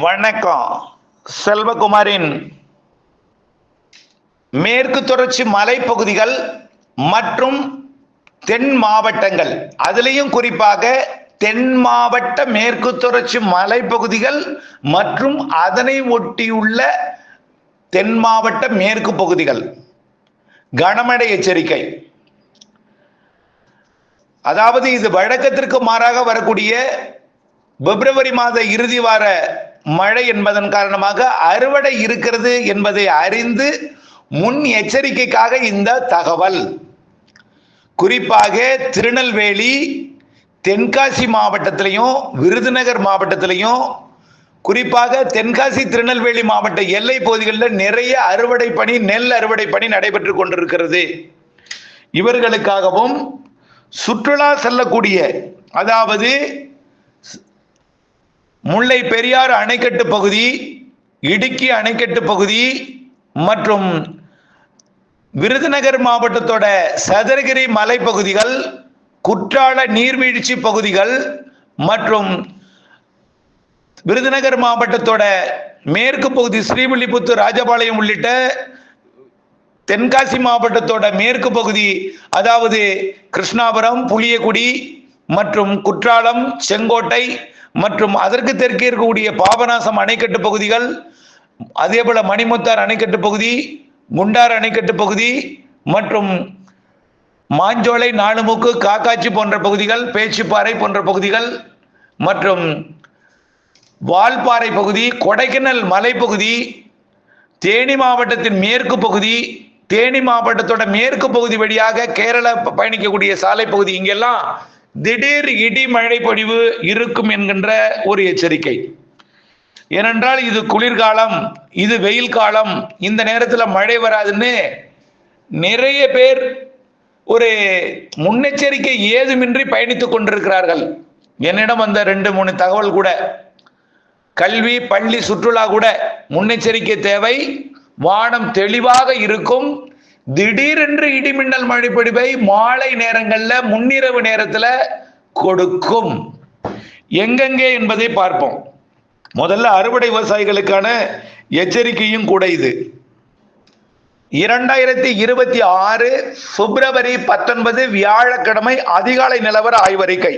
வணக்கம். செல்வகுமாரின் மேற்கு தொடர்ச்சி மலைப்பகுதிகள் மற்றும் தென் மாவட்டங்கள், அதிலையும் குறிப்பாக தென் மாவட்ட மேற்கு தொடர்ச்சி மலைப்பகுதிகள் மற்றும் அதனை ஒட்டியுள்ள தென் மாவட்ட மேற்கு பகுதிகள் கனமழை எச்சரிக்கை. அதாவது இது வழக்கத்திற்கு மாறாக வரக்கூடிய பிப்ரவரி மாத இறுதி வார மழை என்பதன் காரணமாக அறுவடை இருக்கிறது என்பதை அறிந்து முன் எச்சரிக்கைக்காக இந்த தகவல். குறிப்பாக திருநெல்வேலி, தென்காசி மாவட்டத்திலையும் விருதுநகர் மாவட்டத்திலையும், குறிப்பாக தென்காசி திருநெல்வேலி மாவட்ட எல்லை பகுதிகளில் நிறைய அறுவடை பணி, நெல் அறுவடை பணி நடைபெற்று கொண்டிருக்கிறது. இவர்களுக்காகவும் சுற்றுலா செல்லக்கூடிய, அதாவது முல்லை பெரியாறு அணைக்கட்டு பகுதி, இடுக்கி அணைக்கட்டு பகுதி மற்றும் விருதுநகர் மாவட்டத்தோட சதுரகிரி மலைப்பகுதிகள், குற்றால நீர்வீழ்ச்சி பகுதிகள் மற்றும் விருதுநகர் மாவட்டத்தோட மேற்கு பகுதி ஸ்ரீவில்லிபுத்தூர், ராஜபாளையம் உள்ளிட்ட தென்காசி மாவட்டத்தோட மேற்கு பகுதி, அதாவது கிருஷ்ணாபுரம், புளியகுடி மற்றும் குற்றாலம், செங்கோட்டை மற்றும் அதற்கு தெற்கே இருக்கக்கூடிய பாபநாசம் அணைக்கட்டு பகுதிகள், அதே போல மணிமுத்தார் அணைக்கட்டு பகுதி, குண்டார் அணைக்கட்டு பகுதி மற்றும் மாஞ்சோலை, நாலுமுக்கு, காக்காட்சி போன்ற பகுதிகள், பேச்சுப்பாறை போன்ற பகுதிகள் மற்றும் வால்பாறை பகுதி, கொடைக்கானல் மலைப்பகுதி, தேனி மாவட்டத்தின் மேற்கு பகுதி, தேனி மாவட்டத்தோட மேற்கு பகுதி வழியாக கேரளா பயணிக்கக்கூடிய சாலை பகுதி, இங்கெல்லாம் திடீர் இடி மழை பொழிவு இருக்கும் என்கின்ற ஒரு எச்சரிக்கை. ஏனென்றால் இது குளிர்காலம், இது வெயில் காலம், இந்த நேரத்தில் மழை வராதுன்னு நிறைய பேர் ஒரு முன்னெச்சரிக்கை ஏதுமின்றி பயணித்துக் கொண்டிருக்கிறார்கள். என்னிடம் வந்த 2-3 தகவல் கூட, கல்வி, பள்ளி, சுற்றுலா கூட முன்னெச்சரிக்கை தேவை, வானம் தெளிவாக இருக்கும், திடீரென்று இடிமின்னல் மழை பொழிவை மாலை நேரங்கள்ல, முன்னிரவு நேரத்துல கொடுக்கும். எங்கெங்கே என்பதை பார்ப்போம். முதல்ல அறுவடை விவசாயிகளுக்கான எச்சரிக்கையும் கூட இது. 2026 பிப்ரவரி 19 வியாழக்கிழமை அதிகாலை நிலவர ஆய்வறிக்கை.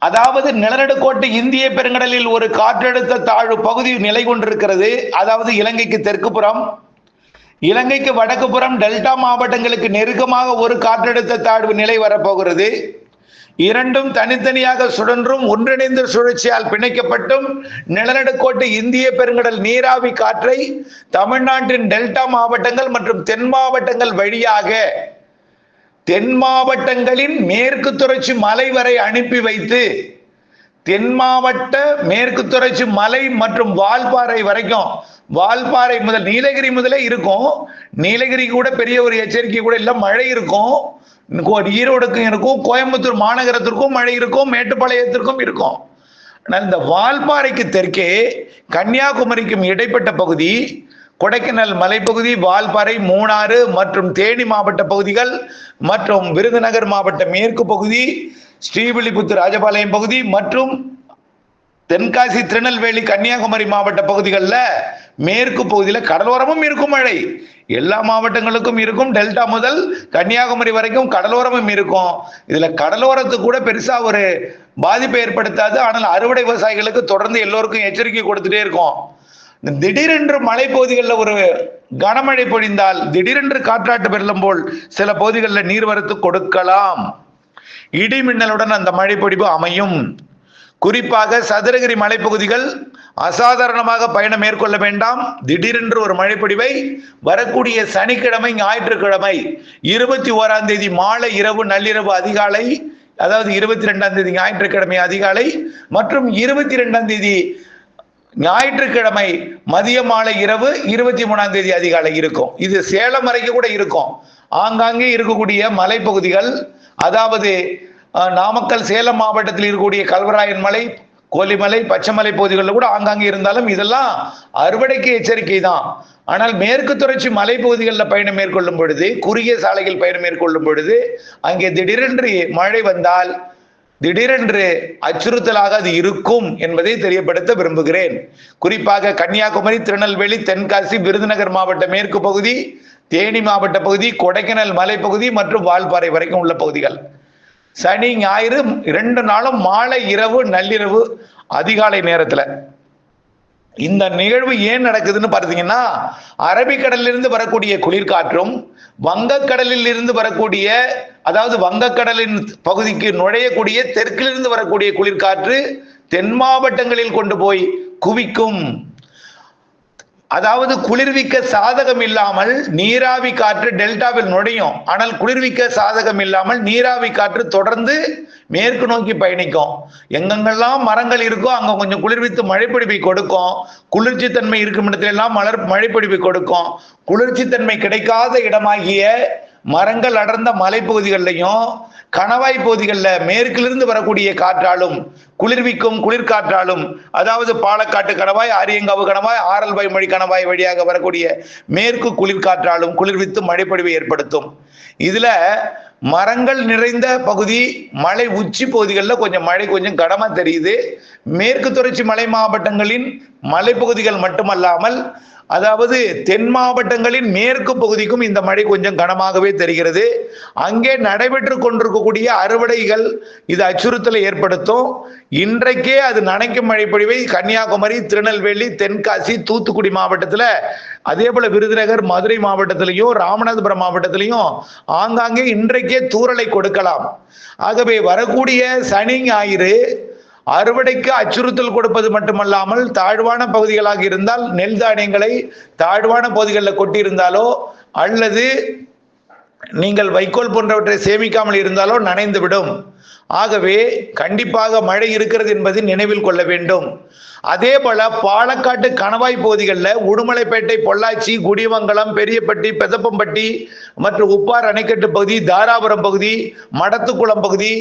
அதாவது நிலநடுக்கோட்டு இந்திய பெருங்கடலில் ஒரு காற்றழுத்த தாழ்வு பகுதி நிலை கொண்டிருக்கிறது. அதாவது இலங்கைக்கு தெற்கு புறம், இலங்கைக்கு வடக்கு புறம் டெல்டா மாவட்டங்களுக்கு நெருக்கமாக ஒரு காற்றழுத்த தாழ்வு நிலை வரப்போகிறது. இரண்டும் தனித்தனியாக சுழன்றும் ஒன்றிணைந்த சுழற்சியால் பிணைக்கப்பட்டும் நிலநடுக்கோட்டு இந்திய பெருங்கடல் நீராவி காற்றை தமிழ்நாட்டின் டெல்டா மாவட்டங்கள் மற்றும் தென் மாவட்டங்கள் வழியாக தென் மாவட்டங்களின் மேற்கு தொடர்ச்சி மலை வரை அனுப்பி வைத்து, தென் மாவட்ட மேற்கு தொடர்ச்சி மலை மற்றும் வால்பாறை வரைக்கும், வால்பாறை முதல் நீலகிரி முதலே இருக்கும், நீலகிரி கூட பெரிய ஒரு எச்சரிக்கை கூட இல்லை, மழை இருக்கும், ஈரோடுக்கும் இருக்கும், கோயம்புத்தூர் மாநகரத்திற்கும் மழை இருக்கும், மேட்டுப்பாளையத்திற்கும் இருக்கும். ஆனால் இந்த வால்பாறைக்கு தெற்கே கன்னியாகுமரிக்கும் இடைப்பட்ட பகுதி, கொடைக்கானல் மலைப்பகுதி, வால்பாறை, மூணாறு மற்றும் தேனி மாவட்ட பகுதிகள் மற்றும் விருதுநகர் மாவட்ட மேற்கு பகுதி, ஸ்ரீவில்லிபுத்தூர், ராஜபாளையம் பகுதி மற்றும் தென்காசி, திருநெல்வேலி, கன்னியாகுமரி மாவட்ட பகுதிகளில் மேற்கு பகுதியில் கடலோரமும் இருக்கும் மழை. எல்லா மாவட்டங்களுக்கும் இருக்கும், டெல்டா முதல் கன்னியாகுமரி வரைக்கும் கடலோரமும் இருக்கும். இதுல கடலோரத்துக்கு கூட பெருசா ஒரு பாதிப்பை ஏற்படுத்தாது. ஆனால் அறுவடை விவசாயிகளுக்கு தொடர்ந்து எல்லோருக்கும் எச்சரிக்கை கொடுத்துட்டே இருக்கும். திடீரென்று மலைப்பகுதிகளில் ஒரு கனமழை பொழிந்தால் திடீரென்று காற்றாட்டு வெள்ளம் போல் சில பகுதிகளில் நீர்வரத்து கொடுக்கலாம். இடி மின்னலுடன் அந்த மழை பொழிவு அமையும். குறிப்பாக சதுரகிரி மலைப்பகுதிகள் அசாதாரணமாக பயணம் மேற்கொள்ள வேண்டாம். திடீரென்று ஒரு மழைப்பொழிவை வரக்கூடிய சனிக்கிழமை, ஞாயிற்றுக்கிழமை 21ஆம் தேதி மாலை, இரவு, நள்ளிரவு, அதிகாலை, அதாவது 22ஆம் தேதி ஞாயிற்றுக்கிழமை அதிகாலை மற்றும் 22ஆம் தேதி ஞாயிற்றுக்கிழமை மதிய, மாலை, இரவு, 23ஆம் தேதி அதிகாலை இருக்கும். இது சேலம் வரைக்கும் கூட இருக்கும். ஆங்காங்கே இருக்கக்கூடிய மலைப்பகுதிகள், அதாவது நாமக்கல், சேலம் மாவட்டத்தில் இருக்கக்கூடிய கல்வராயன் மலை, கொல்லிமலை, பச்சைமலை பகுதிகளில் கூட ஆங்காங்கே இருந்தாலும் இதெல்லாம் அறுவடைக்கு எச்சரிக்கை தான். ஆனால் மேற்கு தொடர்ச்சி மலைப்பகுதிகளில் பயணம் மேற்கொள்ளும் பொழுது, குறுகிய சாலைகள் பயணம் மேற்கொள்ளும் பொழுது அங்கே திடீரென்று மழை வந்தால் திடீரென்று அச்சுறுத்தலாக அது இருக்கும் என்பதை தெரியப்படுத்த விரும்புகிறேன். குறிப்பாக கன்னியாகுமரி, திருநெல்வேலி, தென்காசி, விருதுநகர் மாவட்ட மேற்கு பகுதி, தேனி மாவட்ட பகுதி, கொடைக்கானல் மலைப்பகுதி மற்றும் வால்பாறை வரைக்கும் உள்ள பகுதிகள் சனி ஞாயிறு 2 நாளும் மாலை, இரவு, நள்ளிரவு, அதிகாலை நேரத்துல இந்த நிகழ்வு ஏன் நடக்குதுன்னு பார்த்தீங்கன்னா, அரபிக்கடலிலிருந்து வரக்கூடிய குளிர்காற்றும் வங்கக்கடலில் இருந்து வரக்கூடிய, அதாவது வங்கக்கடலின் பகுதிக்கு நுழையக்கூடிய தெற்கிலிருந்து வரக்கூடிய குளிர்காற்று தென் மாவட்டங்களில் கொண்டு போய் குவிக்கும். அதாவது குளிர்விக்க சாதகம் இல்லாமல் நீராவி காற்று டெல்டாவில் நுழையும். ஆனால் குளிர்விக்க சாதகம் இல்லாமல் நீராவி காற்று தொடர்ந்து மேற்கு நோக்கி பயணிக்கும். எங்கெங்கெல்லாம் மரங்கள் இருக்கோ அங்க கொஞ்சம் குளிர்வித்து மழைப்பிடிப்பை கொடுக்கும். குளிர்ச்சி தன்மை இருக்கும் இடத்துல எல்லாம் மழைப்பிடிப்பை கொடுக்கும். குளிர்ச்சி தன்மை கிடைக்காத இடமாகிய மரங்கள் அடர்ந்த மலைப்பகுதிகளிலையும் கணவாய் பகுதிகளில் மேற்கிலிருந்து வரக்கூடிய காற்றாலும் குளிர்விக்கும் குளிர்காற்றாலும், அதாவது பாலக்காட்டு கணவாய், ஆரியங்காவு கணவாய், ஆரல்வாய் மொழி கணவாய் வழியாக வரக்கூடிய மேற்கு குளிர்காற்றாலும் குளிர்வித்து மழைப்பொழிவை ஏற்படுத்தும். இதுல மரங்கள் நிறைந்த பகுதி, மலை உச்சி பகுதிகளில் கொஞ்சம் மழை கொஞ்சம் கனமா தெரியுது. மேற்கு தொடர்ச்சி மலை மாவட்டங்களின் மலைப்பகுதிகள் மட்டுமல்லாமல், அதாவது தென் மாவட்டங்களின் மேற்கு பகுதிக்கும் இந்த மழை கொஞ்சம் கனமாகவே தெரிகிறது. அங்கே நடைபெற்று கொண்டிருக்கக்கூடிய அறுவடைகள் இது அச்சுறுத்தலை ஏற்படுத்தும். இன்றைக்கே அது நனைக்கும் மழைப்பொழிவை கன்னியாகுமரி, திருநெல்வேலி, தென்காசி, தூத்துக்குடி மாவட்டத்தில், அதே போல விருதுநகர், மதுரை மாவட்டத்திலையும் ராமநாதபுரம் மாவட்டத்திலையும் ஆங்காங்கே இன்றைக்கே தூறலை கொடுக்கலாம். ஆகவே வரக்கூடிய சனி ஞாயிறு அறுவடைக்கு அச்சுறுத்தல் கொடுப்பது மட்டுமல்லாமல், தாழ்வான பகுதிகளாக இருந்தால் நெல் தானியங்களை தாழ்வான பகுதிகளில் கொட்டியிருந்தாலோ அல்லது நீங்கள் வைக்கோல் போன்றவற்றை சேமிக்காமல் இருந்தாலோ நனைந்து விடும். ஆகவே கண்டிப்பாக மழை இருக்கிறது என்பதை நினைவில் கொள்ள வேண்டும். அதே போல பாலக்காட்டு கணவாய் பகுதிகளில் உடுமலைப்பேட்டை, பொள்ளாச்சி, குடிமங்கலம், பெரியப்பட்டி, பெதப்பம்பட்டி மற்றும் உப்பார் அணைக்கட்டு பகுதி, தாராபுரம் பகுதி, மடத்துக்குளம் பகுதி,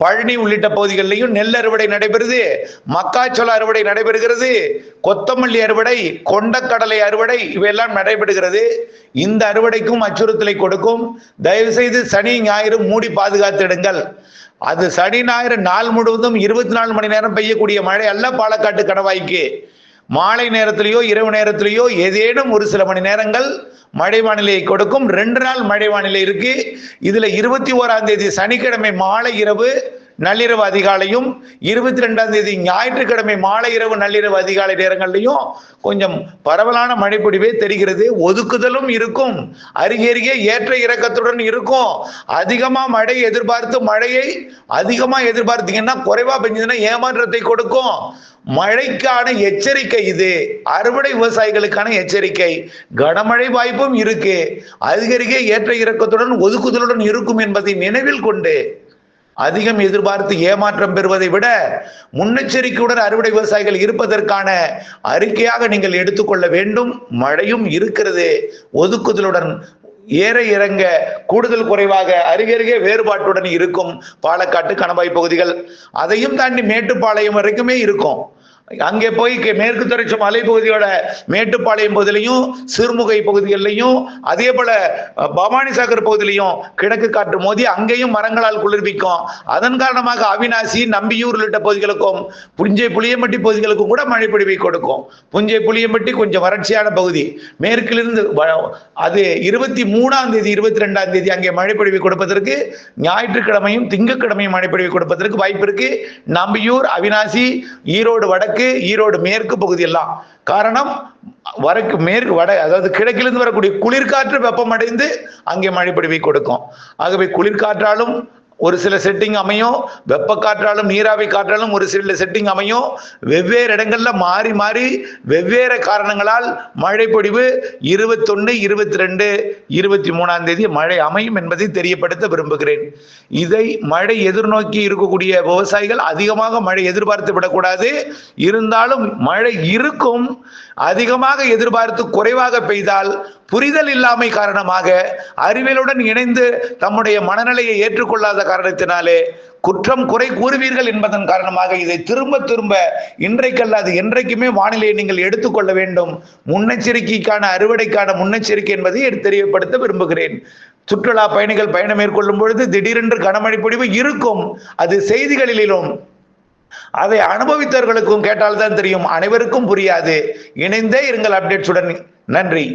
பழனி உள்ளிட்ட பகுதிகளிலையும் நெல் அறுவடை நடைபெறுது, மக்காச்சோள அறுவடை நடைபெறுகிறது, கொத்தமல்லி அறுவடை, கொண்டக்கடலை அறுவடை இவையெல்லாம் நடைபெறுகிறது. இந்த அறுவடைக்கும் அச்சுறுத்தலை கொடுக்கும். தயவு செய்து சனி ஞாயிறு மூடி பாதுகாத்திடுங்கள். அது சனி ஞாயிறு நாள் முழுவதும் 24 மணி நேரம் பெய்யக்கூடிய மழை அல்ல. பாலக்காட்டு கணவாய்க்கு மாலை நேரத்திலேயோ இரவு நேரத்திலேயோ ஏதேனும் ஒரு சில மணி நேரங்கள் மழை வானிலையை கொடுக்கும். 2 நாள் மழை வானிலை இருக்கு. இதுல 21ஆம் தேதி சனிக்கிழமை மாலை, இரவு, நள்ளிரவு, அதிகாலையும், 22ஆம் தேதி ஞாயிற்றுக்கிழமை மாலை, இரவு, நள்ளிரவு, அதிகாலை நேரங்கள்லையும் கொஞ்சம் பரவலான மழைப்பொழிவே தெரிகிறது. ஒதுக்குதலும் இருக்கும், அருகே ஏற்ற இறக்கத்துடன் இருக்கும். அதிகமா மழை எதிர்பார்த்து மழையை அதிகமா எதிர்பார்த்தீங்கன்னா குறைவா பெஞ்சதுன்னா ஏமாற்றத்தை கொடுக்கும். மழைக்கான எச்சரிக்கை இது, அறுவடை விவசாயிகளுக்கான எச்சரிக்கை. கனமழை வாய்ப்பும் இருக்கு. அதிகரிக்க ஏற்ற இறக்கத்துடன் ஒதுக்குதலுடன் இருக்கும் என்பதை நினைவில் கொண்டு அதிகம் எதிர்பார்த்து ஏமாற்றம் பெறுவதை விட முன்னெச்சரிக்கையுடன் அறுவடை விவசாயிகள் இருப்பதற்கான அறிக்கையாக நீங்கள் எடுத்துக்கொள்ள வேண்டும். மழையும் இருக்கிறது, ஒதுக்குதலுடன் ஏற இறங்க கூடுதல் குறைவாக அருகே வேறுபாட்டுடன் இருக்கும் பாலக்காட்டு கணவாய் பகுதிகள். அதையும் தாண்டி மேட்டுப்பாளையம் வரைக்குமே இருக்கும். அங்கே போய் மேற்கு தொடர்ச்சி மலை பகுதியோட மேட்டுப்பாளையம் பகுதியிலையும், சிறுமுகை பகுதிகளிலையும், அதே போல பவானி சாகர் பகுதியிலையும் கிழக்கு காற்று மோதி அங்கேயும் மரங்களால் குளிர்விக்கும். அதன் காரணமாக அவிநாசி, நம்பியூர் உள்ளிட்ட பகுதிகளுக்கும் புஞ்சை புளியம்பட்டி பகுதிகளுக்கும் கூட மழை பொழிவை கொடுக்கும். புஞ்சை புளியம்பட்டி கொஞ்சம் வறட்சியான பகுதி. மேற்கிலிருந்து அது 23ஆம் தேதி 22ஆம் தேதி அங்கே மழை பொழிவை கொடுப்பதற்கு, ஞாயிற்றுக்கிழமையும் திங்கட்கிழமையும் மழை பொழிவை கொடுப்பதற்கு வாய்ப்பு இருக்கு. நம்பியூர், அவிநாசி, ஈரோடு வடக்கு, ஈரோடு மேற்கு பகுதி எல்லாம். காரணம் வடக்கு மேற்கு வட, அதாவது கிழக்கிலிருந்து வரக்கூடிய குளிர்காற்று வெப்பமடைந்து அங்கே மழை பொழிவை கொடுக்கும். ஆகவே குளிர்காற்றாலும் ஒரு சில செட்டிங் அமையும், வெப்ப காற்றாலும் நீராவி காற்றாலும் ஒரு சில செட்டிங் அமையும். வெவ்வேறு இடங்கள்ல மாறி மாறி வெவ்வேறு காரணங்களால் மழை பொழிவு 21, 22, 23ஆம் தேதி மழை அமையும் என்பதை தெரியப்படுத்த விரும்புகிறேன். இதை மழை எதிர்நோக்கி இருக்கக்கூடிய விவசாயிகள் அதிகமாக மழை எதிர்பார்த்து விடக்கூடாது. இருந்தாலும் மழை இருக்கும். அதிகமாக எதிர்பார்த்து குறைவாக பெய்தால் புரிதல் இல்லாமை காரணமாக, அறிவியலுடன் இணைந்து தம்முடைய மனநிலையை ஏற்றுக்கொள்ளாத காரணத்தினாலே குற்றம் குறை கூறுவீர்கள் என்பதன் காரணமாக இதை திரும்ப திரும்ப இன்றைக்கல்லாது என்றைக்குமே வானிலையை நீங்கள் எடுத்துக்கொள்ள வேண்டும். முன்னெச்சரிக்கைக்கான அறுவடைக்கான முன்னெச்சரிக்கை என்பதை தெரியப்படுத்த விரும்புகிறேன். சுற்றுலா பயணிகள் பயணம் மேற்கொள்ளும் பொழுது திடீரென்று கனமழை பொழிவு இருக்கும். அது செய்திகளிலும் அதை அனுபவித்தவர்களுக்கும் கேட்டால்தான் தெரியும், அனைவருக்கும் புரியாது. இணைந்தே இருங்கள் அப்டேட்ஸுடன். நன்றி.